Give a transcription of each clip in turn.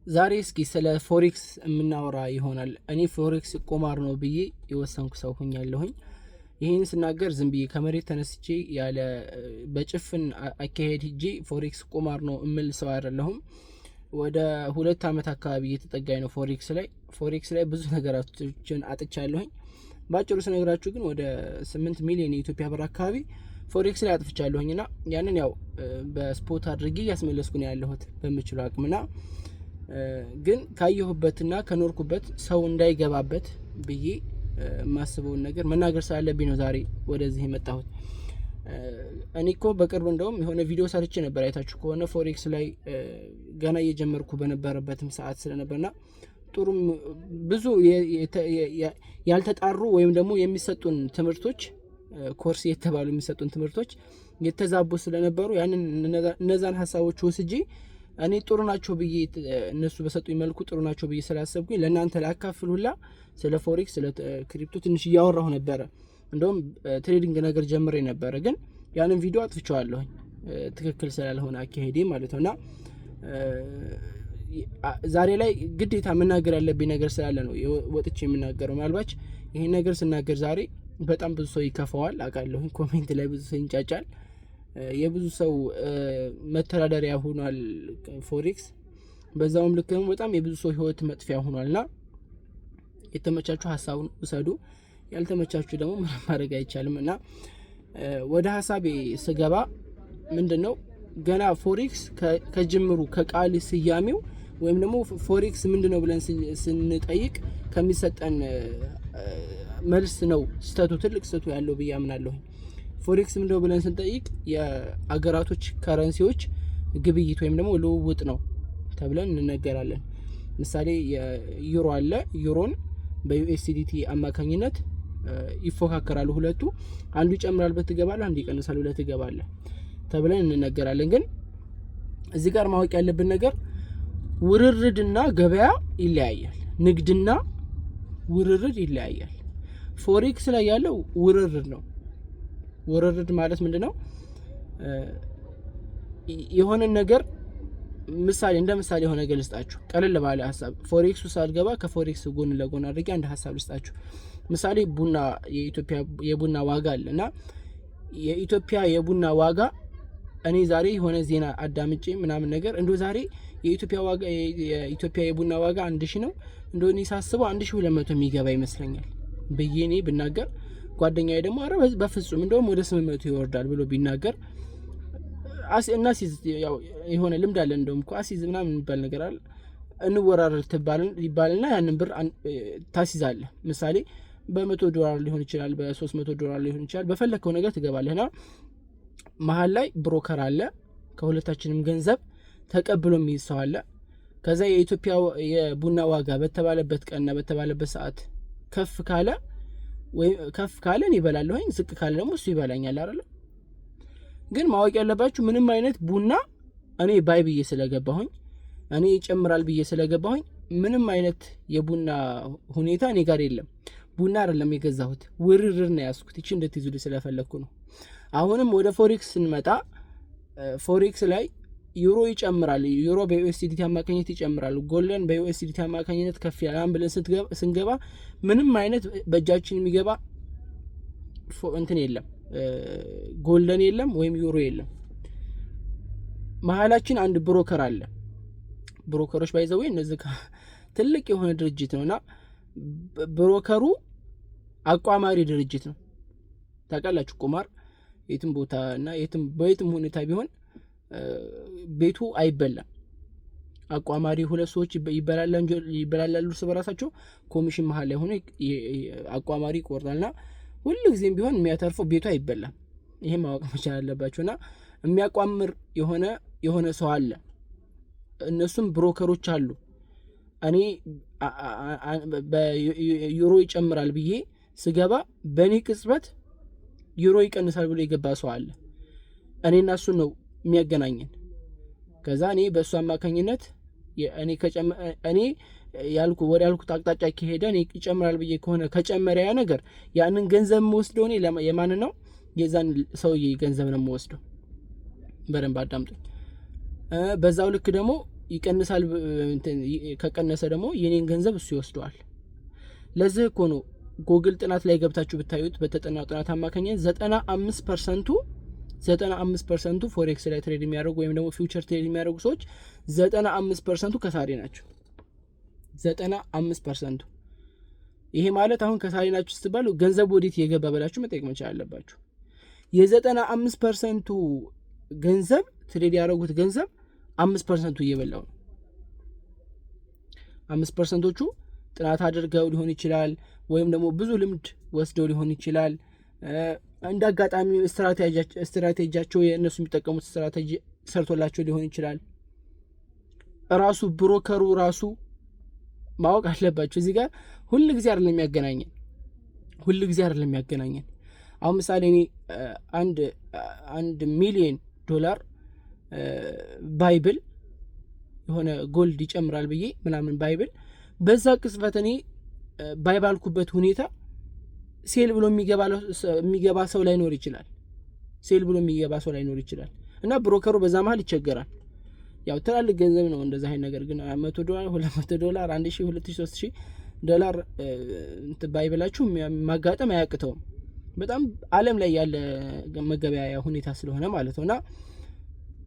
ዛሬ እስኪ ስለ ፎሬክስ የምናወራ ይሆናል። እኔ ፎሬክስ ቁማር ነው ብዬ የወሰንኩ ሰው ሆኛለሁኝ። ይህን ስናገር ዝም ብዬ ከመሬት ተነስቼ ያለ በጭፍን አካሄድ ሂጄ ፎሬክስ ቁማር ነው እምል ሰው አይደለሁም። ወደ 2 አመት አካባቢ እየተጠጋኝ ነው ፎሬክስ ላይ ብዙ ነገራቶችን አጥቻለሁኝ። ባጭሩ ስነግራችሁ ግን ወደ 8 ሚሊዮን የኢትዮጵያ ብር አካባቢ ፎሬክስ ላይ አጥፍቻለሁኝ እና ያንን ያው በስፖት አድርጌ ያስመለስኩ ነው ያለሁት በምችለው አቅምና ግን ካየሁበትና ከኖርኩበት ሰው እንዳይገባበት ብዬ ማስበውን ነገር መናገር ስላለብኝ ነው ዛሬ ወደዚህ የመጣሁት። እኔ እኮ በቅርብ እንደውም የሆነ ቪዲዮ ሰርቼ ነበር፣ አይታችሁ ከሆነ ፎሬክስ ላይ ገና እየጀመርኩ በነበረበትም ሰዓት ስለነበርና ጥሩም ብዙ ያልተጣሩ ወይም ደግሞ የሚሰጡን ትምህርቶች ኮርስ የተባሉ የሚሰጡን ትምህርቶች የተዛቡ ስለነበሩ ያንን እነዛን ሀሳቦች ወስጄ እኔ ጥሩ ናቸው ብዬ እነሱ በሰጡኝ መልኩ ጥሩ ናቸው ብዬ ስላሰብኩኝ ለእናንተ ላካፍል ሁላ ስለ ፎሬክስ ስለ ክሪፕቶ ትንሽ እያወራሁ ነበረ። እንደውም ትሬዲንግ ነገር ጀምሬ ነበረ፣ ግን ያንን ቪዲዮ አጥፍቼዋለሁኝ ትክክል ስላልሆነ አካሄዴ ማለት ነውና ዛሬ ላይ ግዴታ መናገር ያለብኝ ነገር ስላለ ነው ወጥቼ የምናገረው። ምናልባት ይሄን ነገር ስናገር ዛሬ በጣም ብዙ ሰው ይከፋዋል አውቃለሁኝ፣ ኮሜንት ላይ ብዙ ሰው ይንጫጫል። የብዙ ሰው መተዳደሪያ ሆኗል ፎሬክስ። በዛውም ልክ ደግሞ በጣም የብዙ ሰው ህይወት መጥፊያ ሆኗልና የተመቻችሁ ሀሳቡን ውሰዱ፣ ያልተመቻችሁ ደግሞ ምንም ማድረግ አይቻልም። እና ወደ ሀሳቤ ስገባ ምንድነው ገና ፎሬክስ ከጅምሩ ከቃል ስያሜው ወይም ደግሞ ፎሬክስ ምንድነው ብለን ስንጠይቅ ከሚሰጠን መልስ ነው ስተቱ ትልቅ ስተቱ ያለው ብዬ አምናለሁ። ፎሬክስ ምንድነው ብለን ስንጠይቅ የአገራቶች ከረንሲዎች ግብይት ወይም ደግሞ ልውውጥ ነው ተብለን እንነገራለን። ምሳሌ የዩሮ አለ፣ ዩሮን በዩኤስዲቲ አማካኝነት ይፎካከራሉ ሁለቱ። አንዱ ይጨምራል በትገባለህ፣ አንዱ ይቀንሳል በትገባለህ ተብለን እንነገራለን። ግን እዚህ ጋር ማወቅ ያለብን ነገር ውርርድና ገበያ ይለያያል፣ ንግድና ውርርድ ይለያያል። ፎሬክስ ላይ ያለው ውርርድ ነው። ውርርድ ማለት ምንድነው? የሆነ ነገር ምሳሌ እንደ ምሳሌ የሆነ ነገር ልስጣችሁ፣ ቀለል ባለ ሀሳብ። ፎሬክስ ውስጥ አልገባ ከፎሬክስ ጎን ለጎን አድርጌ አንድ ሀሳብ ልስጣችሁ። ምሳሌ ቡና፣ የኢትዮጵያ የቡና ዋጋ አለና የኢትዮጵያ የቡና ዋጋ እኔ ዛሬ የሆነ ዜና አዳምጬ ምናምን ነገር እንደው ዛሬ የኢትዮጵያ የቡና ዋጋ 1000 ነው እንደው እኔ ሳስበው 1200 የሚገባ ይመስለኛል ብዬ እኔ ብናገር፣ ጓደኛዬ ደግሞ አረ በፍጹም እንደውም ወደ 800 ይወርዳል ብሎ ቢናገር እና ያው የሆነ ልምድ አለ እንደውም እኮ አሲዝ ምናምን የሚባል ነገር አለ። እንወራረድ ይባልና ያንን ብር ታሲዛለህ። ምሳሌ $100 ሊሆን ይችላል፣ $300 ሊሆን ይችላል፣ በፈለከው ነገር ትገባለህና መሀል ላይ ብሮከር አለ፣ ከሁለታችንም ገንዘብ ተቀብሎ የሚይዘው አለ። ከዛ የኢትዮጵያ የቡና ዋጋ በተባለበት ቀንና በተባለበት ሰዓት ከፍ ካለ እኔ እበላለሁኝ፣ ዝቅ ካለ ደግሞ እሱ ይበላኛል አይደል? ግን ማወቅ ያለባችሁ ምንም አይነት ቡና እኔ ባይ ብዬ ስለገባሁኝ እኔ ይጨምራል ብዬ ስለገባሁኝ ምንም አይነት የቡና ሁኔታ እኔ ጋር የለም። ቡና አይደለም የገዛሁት፣ ውርርድ ነው ያስኩት። እቺ እንድትይዙልኝ ስለፈለኩ ነው። አሁንም ወደ ፎሬክስ ስንመጣ ፎሬክስ ላይ ዩሮ ይጨምራል፣ ዩሮ በዩኤስዲቲ አማካኝነት ይጨምራል፣ ጎልደን በዩኤስዲቲ አማካኝነት ከፍ ያላን ብለን ስንገባ ምንም አይነት በእጃችን የሚገባ እንትን የለም፣ ጎልደን የለም ወይም ዩሮ የለም። መሀላችን አንድ ብሮከር አለ። ብሮከሮች ባይዘው እነዚህ ትልቅ የሆነ ድርጅት ነውና ብሮከሩ አቋማሪ ድርጅት ነው። ታውቃላችሁ ቁማር የትም ቦታ እና በየትም ሁኔታ ቢሆን ቤቱ አይበላም። አቋማሪ ሁለት ሰዎች ይበላላሉ እርስ በራሳቸው፣ ኮሚሽን መሀል ላይ ሆኖ አቋማሪ ይቆርጣልና ሁሉ ጊዜም ቢሆን የሚያተርፈው ቤቱ አይበላም። ይሄን ማወቅ መቻል አለባችሁና የሚያቋምር የሆነ ሰው አለ። እነሱም ብሮከሮች አሉ። እኔ በዩሮ ይጨምራል ብዬ ስገባ በእኔ ቅጽበት ዩሮ ይቀንሳል ብሎ የገባ ሰው አለ። እኔና እሱ ነው የሚያገናኘን። ከዛ እኔ በእሱ አማካኝነት እኔ ያልኩት አቅጣጫ ከሄደ እኔ ይጨምራል ብዬ ከሆነ ከጨመረ ያ ነገር ያንን ገንዘብ የምወስደው እኔ የማን ነው? የዛን ሰውዬ ገንዘብ ነው የምወስደው። በደንብ አዳምጡኝ። በዛው ልክ ደግሞ ይቀንሳል። ከቀነሰ ደግሞ የኔን ገንዘብ እሱ ይወስደዋል። ለዚህ እኮ ነው ጉግል ጥናት ላይ ገብታችሁ ብታዩት በተጠናው ጥናት አማካኝነት 95% ፎሬክስ ላይ ትሬድ የሚያደርጉ ወይም ደግሞ ፊውቸር ትሬድ የሚያደርጉ ሰዎች 95% ከሳሪ ናቸው። 95%። ይሄ ማለት አሁን ከሳሪ ናችሁ ስትባሉ ገንዘብ ወዴት የገባ ብላችሁ መጠየቅ መቻል አለባችሁ። የ95% ገንዘብ ትሬድ ያደረጉት ገንዘብ 5% እየበላው ነው። 5%ዎቹ ጥናት አድርገው ሊሆን ይችላል፣ ወይም ደግሞ ብዙ ልምድ ወስደው ሊሆን ይችላል። እንደ አጋጣሚ ስትራቴጂያቸው የእነሱ የሚጠቀሙት ስትራቴጂ ሰርቶላቸው ሊሆን ይችላል። ራሱ ብሮከሩ ራሱ ማወቅ አለባቸው። እዚህ ጋር ሁሉ ጊዜ አይደለም የሚያገናኘን። አሁን ምሳሌ እኔ $1 ሚሊዮን ባይብል የሆነ ጎልድ ይጨምራል ብዬ ምናምን ባይብል በዛ ቅጽበት እኔ ባይባልኩበት ሁኔታ ሴል ብሎ የሚገባ ሰው ላይኖር ይችላል። እና ብሮከሩ በዛ መሀል ይቸገራል። ያው ትላልቅ ገንዘብ ነው እንደዛ አይነት ነገር ግን $100 $200 $1000 $2000 $3000 ባይበላችሁ ማጋጠም አያቅተውም። በጣም ዓለም ላይ ያለ መገበያያ ሁኔታ ስለሆነ ማለት ነውና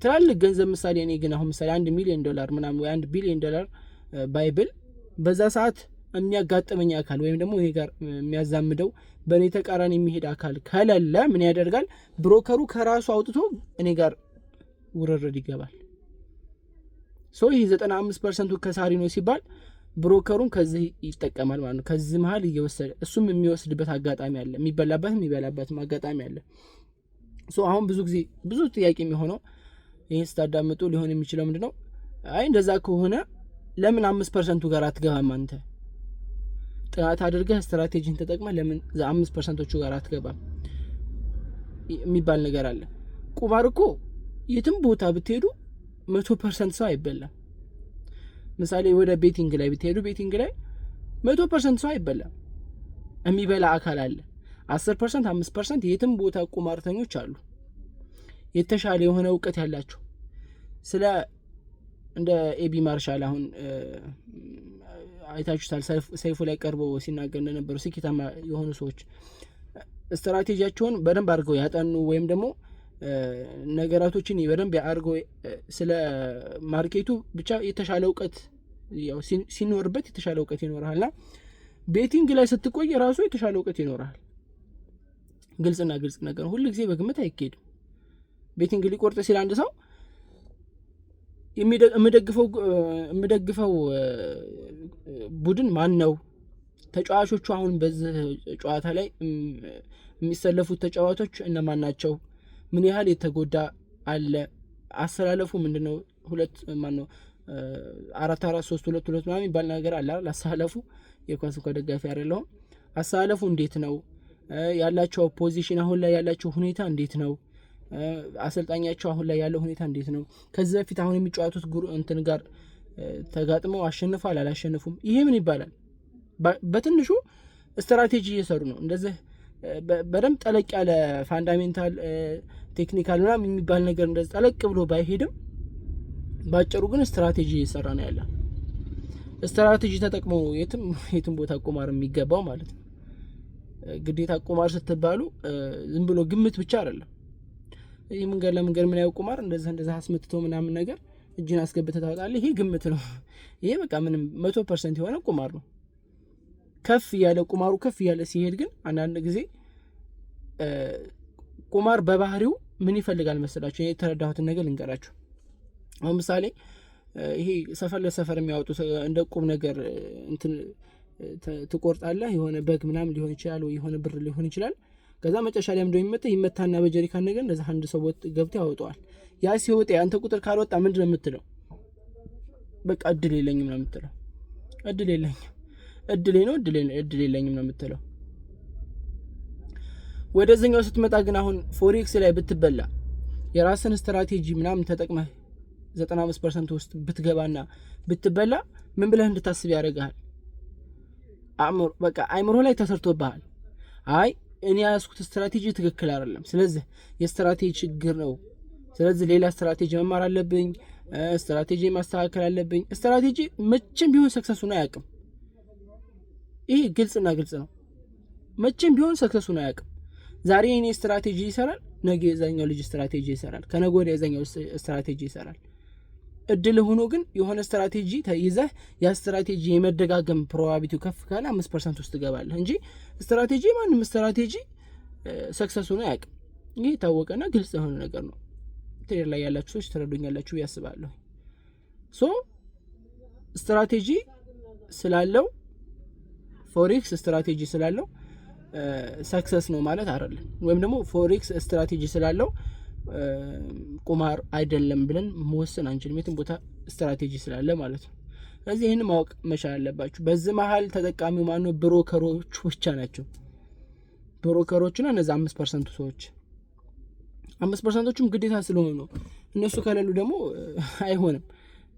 ትላልቅ ገንዘብ ምሳሌ እኔ ግን አሁን ምሳሌ $1 ሚሊዮን ምናምን ወይ $1 ቢሊዮን ባይብል በዛ ሰዓት የሚያጋጥመኝ አካል ወይም ደግሞ እኔ ጋር የሚያዛምደው በእኔ ተቃራኒ የሚሄድ አካል ከሌለ ምን ያደርጋል? ብሮከሩ ከራሱ አውጥቶ እኔ ጋር ውርርድ ይገባል። ይህ 95% ከሳሪ ነው ሲባል ብሮከሩን ከዚህ ይጠቀማል ማለት ነው። ከዚህ መሀል እየወሰደ እሱም የሚወስድበት አጋጣሚ አለ፣ የሚበላበትም አጋጣሚ አለ። አሁን ብዙ ጊዜ ብዙ ጥያቄ የሚሆነው ይህን ስታዳምጡ ሊሆን የሚችለው ምንድነው? አይ እንደዛ ከሆነ ለምን 5% ጋር አትገባም? አንተ ጥናት አድርገህ ስትራቴጂን ተጠቅመህ ለምን 5%ዎቹ ጋር አትገባም የሚባል ነገር አለ። ቁማር እኮ የትም ቦታ ብትሄዱ 100% ሰው አይበላም። ምሳሌ ወደ ቤቲንግ ላይ ብትሄዱ ቤቲንግ ላይ 100% ሰው አይበላም። የሚበላ አካል አለ። 10% 5% የትም ቦታ ቁማርተኞች አሉ፣ የተሻለ የሆነ እውቀት ያላቸው። ስለ እንደ ኤቢ ማርሻል አሁን አይታችሁታል፣ ሰይፉ ላይ ቀርቦ ሲናገር እንደነበሩ ስኬታማ የሆኑ ሰዎች ስትራቴጂያቸውን በደንብ አድርገው ያጠኑ ወይም ደግሞ ነገራቶችን በደንብ አድርገው ስለ ማርኬቱ ብቻ የተሻለ እውቀት ያው ሲኖርበት የተሻለ እውቀት ይኖርሃልና ቤቲንግ ላይ ስትቆይ ራሱ የተሻለ እውቀት ይኖርሃል። ግልጽ ነገር ሁሉ ጊዜ በግምት አይኬድም። ቤቲንግ ሊቆርጥ ሲል አንድ ሰው የምደግፈው ቡድን ማን ነው? ተጫዋቾቹ አሁን በዚህ ጨዋታ ላይ የሚሰለፉት ተጫዋቾች እነማን ናቸው? ምን ያህል የተጎዳ አለ? አሰላለፉ ምንድነው? 4-4-3-2-2 ምናምን ይባል ነገር አለ አይደል? አሰላለፉ የኳስ እንኳን ደጋፊ አይደለሁም። አሰላለፉ እንዴት ነው ያላቸው? ፖዚሽን አሁን ላይ ያላቸው ሁኔታ እንዴት ነው? አሰልጣኛቸው አሁን ላይ ያለው ሁኔታ እንዴት ነው? ከዚህ በፊት አሁን የሚጫወቱት እንትን ጋር ተጋጥመው አሸንፏል አላሸነፉም? ይሄ ምን ይባላል? በትንሹ ስትራቴጂ እየሰሩ ነው። እንደዚህ በደንብ ጠለቅ ያለ ፋንዳሜንታል ቴክኒካል ምናምን የሚባል ነገር እንደዚህ ጠለቅ ብሎ ባይሄድም ባጭሩ ግን ስትራቴጂ እየሰራ ነው ያለ። ስትራቴጂ ተጠቅሞ የትም ቦታ ቁማር የሚገባው ማለት ነው። ግዴታ ቁማር ስትባሉ ዝም ብሎ ግምት ብቻ አይደለም። ይሄ መንገድ ለመንገድ ምን ያው ቁማር እንደዛ አስመትቶ ምናምን ነገር እጅን አስገብተህ ታወጣለህ። ይሄ ግምት ነው። ይሄ በቃ ምንም 100% የሆነ ቁማር ነው። ከፍ ያለ ቁማሩ ከፍ ያለ ሲሄድ ግን አንዳንድ ጊዜ ቁማር በባህሪው ምን ይፈልጋል መሰላችሁ? እኔ የተረዳሁትን ነገር ልንገራችሁ። አሁን ምሳሌ ይሄ ሰፈር ለሰፈር የሚያወጡት እንደ ቁም ነገር እንትን ትቆርጣለህ። የሆነ በግ ምናምን ሊሆን ይችላል ወይ የሆነ ብር ሊሆን ይችላል። ከዛ መጨረሻ ላይ ይመታና በጀሪካን ነገር እንደዛ አንድ ሰው ገብቶ ያወጣዋል። ያ ሲወጣ አንተ ቁጥር ካልወጣ ምንድነው የምትለው? በቃ እድል የለኝም ነው የምትለው። እድል የለኝም ነው የምትለው። ወደዚህኛው ስትመጣ ግን አሁን ፎሬክስ ላይ ብትበላ የራስን ስትራቴጂ ምናምን ተጠቅመህ 95% ውስጥ ብትገባና ብትበላ ምን ብለህ እንድታስብ ያደርጋል? አይምሮ ላይ ተሰርቶብሃል። አይ እኔ ያስኩት ስትራቴጂ ትክክል አይደለም፣ ስለዚህ የስትራቴጂ ችግር ነው፣ ስለዚህ ሌላ ስትራቴጂ መማር አለብኝ፣ ስትራቴጂ ማስተካከል አለብኝ። ስትራቴጂ መቼም ቢሆን ሰክሰሱን አያውቅም። ይሄ ግልጽና ግልጽ ነው። መቼም ቢሆን ሰክሰሱን አያውቅም። ዛሬ እኔ ስትራቴጂ ይሰራል፣ ነገ የዛኛው ልጅ ስትራቴጂ ይሰራል፣ ከነገ ወዲያ የዛኛው ስትራቴጂ ይሰራል። እድል ሆኖ ግን የሆነ ስትራቴጂ ተይዘህ ያ ስትራቴጂ የመደጋገም ፕሮባቢሊቲው ከፍ ካለ 5% ውስጥ ትገባለህ እንጂ ስትራቴጂ ማንም ስትራቴጂ ሰክሰሱን አያውቅም። ይሄ ታወቀና ግልጽ የሆነ ነገር ነው። ትሬድ ላይ ያላችሁ ሰዎች ተረዱኛላችሁ ያስባለሁ። ሶ ስትራቴጂ ስላለው ፎሬክስ ስትራቴጂ ስላለው ሰክሰስ ነው ማለት አይደለም። ወይም ደግሞ ፎሬክስ ስትራቴጂ ስላለው ቁማር አይደለም ብለን መወሰን አንችልም። የትም ቦታ ስትራቴጂ ስላለ ማለት ነው። ስለዚህ ይህን ማወቅ መቻል አለባችሁ። በዚህ መሀል ተጠቃሚው ማነው? ብሮከሮቹ ብቻ ናቸው። ብሮከሮችና እነዚህ 5% ሰዎች 5%ዎቹም ግዴታ ስለሆኑ ነው። እነሱ ከሌሉ ደግሞ አይሆንም።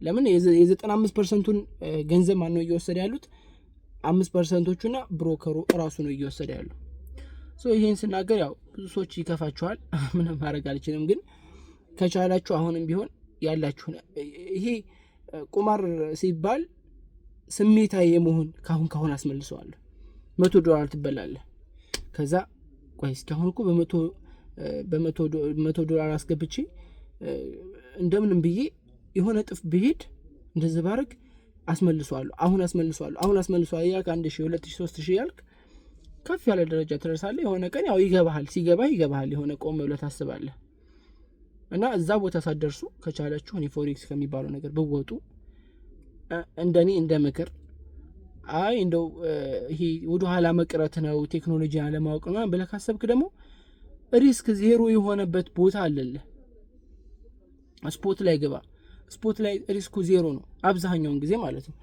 ለምን የ95%ቱን ገንዘብ ማነው እየወሰደ ያሉት? 5%ዎቹና ብሮከሩ እራሱ ነው እየወሰደ ያለው። ይሄን ስናገር ያው ብዙ ሰዎች ይከፋቸዋል። ምንም ማድረግ አልችልም። ግን ከቻላችሁ አሁንም ቢሆን ያላችሁ ይሄ ቁማር ሲባል ስሜታዊ የመሆን ካሁን አስመልሰዋለሁ። $100 ትበላለህ። ከዛ ቆይ እስኪ አሁን እኮ $100 አስገብቼ እንደምንም ብዬ የሆነ ጥፍ ብሄድ እንደዚህ ባረግ አስመልሰዋለሁ። አሁን አስመልሰዋለሁ ያልክ 1000 2000 3000 ያልክ ከፍ ያለ ደረጃ ትደርሳለህ። የሆነ ቀን ያው ይገባሃል የሆነ ቆም ብለህ ታስባለህ። እና እዛ ቦታ ሳትደርሱ ከቻላችሁ እኔ ፎሬክስ ከሚባለው ነገር ብወጡ እንደኔ እንደ ምክር እንደው ይሄ ወደ ኋላ መቅረት ነው ቴክኖሎጂ አለማወቅ ነው ብለህ ካሰብክ ደግሞ ሪስክ ዜሮ የሆነበት ቦታ አለልህ። ስፖት ላይ ግባ። ስፖት ላይ ሪስኩ ዜሮ ነው አብዛኛውን ጊዜ ማለት ነው።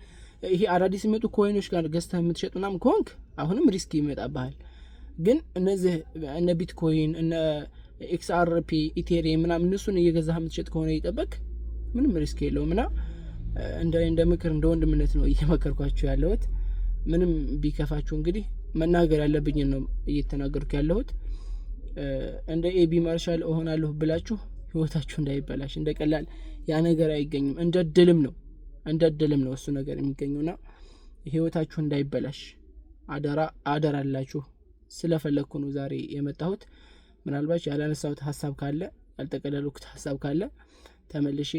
ይሄ አዳዲስ የሚመጡ ኮይኖች ጋር ገዝተህ የምትሸጥ ምናምን ከሆንክ አሁንም ሪስክ ይመጣብሃል። ግን እነዚህ እነ ቢትኮይን እነ XRP ኢቴሪየም ምናምን እነሱን እየገዛህ የምትሸጥ ከሆነ ይጠበቅ ምንም ሪስክ የለውም። እና እንደ ምክር እንደ ወንድምነት ነው እየመከርኳችሁ ያለሁት። ምንም ቢከፋችሁ እንግዲህ መናገር ያለብኝ ነው እየተናገርኩ ያለሁት። እንደ ኤቢ ማርሻል እሆናለሁ ብላችሁ ህይወታችሁ እንዳይበላሽ። እንደ ቀላል ያ ነገር አይገኝም። እንደ ድልም ነው እሱ ነገር የሚገኘውና ህይወታችሁ እንዳይበላሽ አደራ አላችሁ። ስለፈለኩ ነው ዛሬ የመጣሁት። ምናልባት ያላነሳሁት ሀሳብ ካለ ያልተቀለልኩት ሀሳብ ካለ ተመልሼ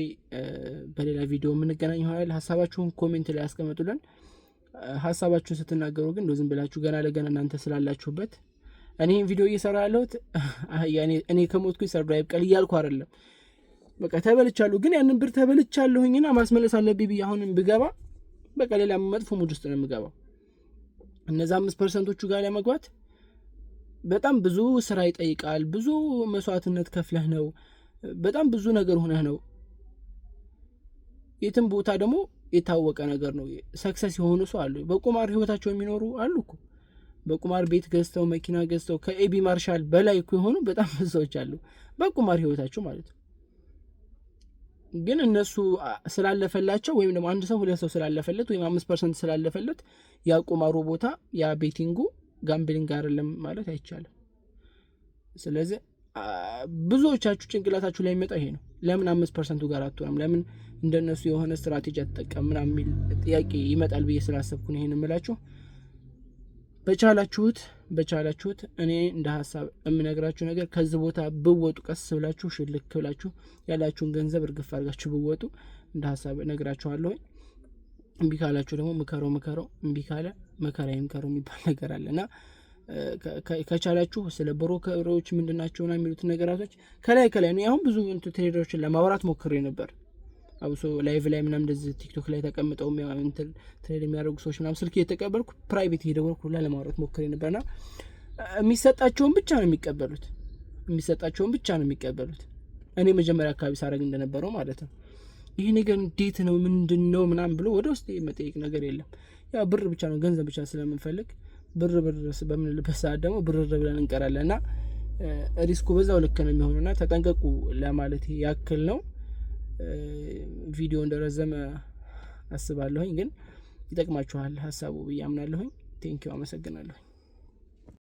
በሌላ ቪዲዮ የምንገናኝ ይሆናል። ሀሳባችሁን ኮሜንት ላይ አስቀምጡልን። ሀሳባችሁን ስትናገሩ ግን ዝም ብላችሁ ገና ለገና እናንተ ስላላችሁበት እኔ ቪዲዮ እየሰራ ያለሁት እኔ ከሞትኩኝ ሰርዶ አይብቀል እያልኩ አይደለም። በቃ ተበልቻለሁ፣ ግን ያንን ብር ተበልቻለሁኝና ማስመለስ አለብኝ ብዬ አሁንም ብገባ በቃ ሌላ መጥፎ ሙድ ውስጥ ነው የምገባው። እነዛ 5%ዎቹ ጋር ለመግባት በጣም ብዙ ስራ ይጠይቃል። ብዙ መስዋዕትነት ከፍለህ ነው። በጣም ብዙ ነገር ሆነህ ነው። የትም ቦታ ደግሞ የታወቀ ነገር ነው። ሰክሰስ የሆኑ ሰው አሉ። በቁማር ህይወታቸው የሚኖሩ አሉ እኮ። በቁማር ቤት ገዝተው መኪና ገዝተው ከኤቢ ማርሻል በላይ እኮ የሆኑ በጣም ብዙ ሰዎች አሉ በቁማር ህይወታቸው ማለት ነው። ግን እነሱ ስላለፈላቸው ወይም ደግሞ አንድ ሰው ሁለት ሰው ስላለፈለት ወይም 5% ስላለፈለት ያ ቁማሩ ቦታ ያ ቤቲንጉ ጋምብሊንግ አይደለም ማለት አይቻልም። ስለዚህ ብዙዎቻችሁ ጭንቅላታችሁ ላይ የሚመጣ ይሄ ነው። ለምን 5% ጋር አትሆንም? ለምን እንደነሱ የሆነ ስትራቴጂ አትጠቀም ምናምን የሚል ጥያቄ ይመጣል ብዬ ስላሰብኩ ነው ይሄን እምላችሁ። በቻላችሁት እኔ እንደ ሀሳብ የምነግራችሁ ነገር ከዚህ ቦታ ብወጡ ቀስ ብላችሁ ሽልክ ብላችሁ ያላችሁን ገንዘብ እርግፍ አድርጋችሁ ብወጡ እንደ ሀሳብ እነግራችኋለሁ። እምቢ ካላችሁ ደግሞ ምከረው እምቢ ካለ መከራ ይምከረው የሚባል ነገር አለና ከቻላችሁ ስለ ብሮከሮች ምንድናቸውና የሚሉት ነገራቶች ከላይ ነው። አሁን ብዙ ትሬደሮችን ለማውራት ሞክሬ ነበር። አብሶ ላይቭ ላይ ምናምን እንደዚህ ቲክቶክ ላይ ተቀምጠው ትሬድ የሚያደርጉ ሰዎች ምናምን ስልክ እየተቀበልኩ ፕራይቬት እየደወልኩ ሁላ ለማውራት ሞክሬ ነበርና የሚሰጣቸውን ብቻ ነው የሚቀበሉት። እኔ መጀመሪያ አካባቢ ሳረግ እንደነበረው ማለት ነው። ይሄ ነገር እንዴት ነው ምንድነው ምናምን ብሎ ወደ ውስጥ መጠየቅ ነገር የለም። ያ ብር ብቻ ነው ገንዘብ ብቻ ስለምንፈልግ ብር በምንልበት ሰዓት ደግሞ ብር ብለን እንቀራለንና ሪስኩ በዛው ልክ ነው የሚሆነውና ተጠንቀቁ ለማለት ያክል ነው። ቪዲዮ እንደረዘመ አስባለሁኝ፣ ግን ይጠቅማችኋል ሀሳቡ ብዬ አምናለሁኝ። ቴንኪው፣ አመሰግናለሁ።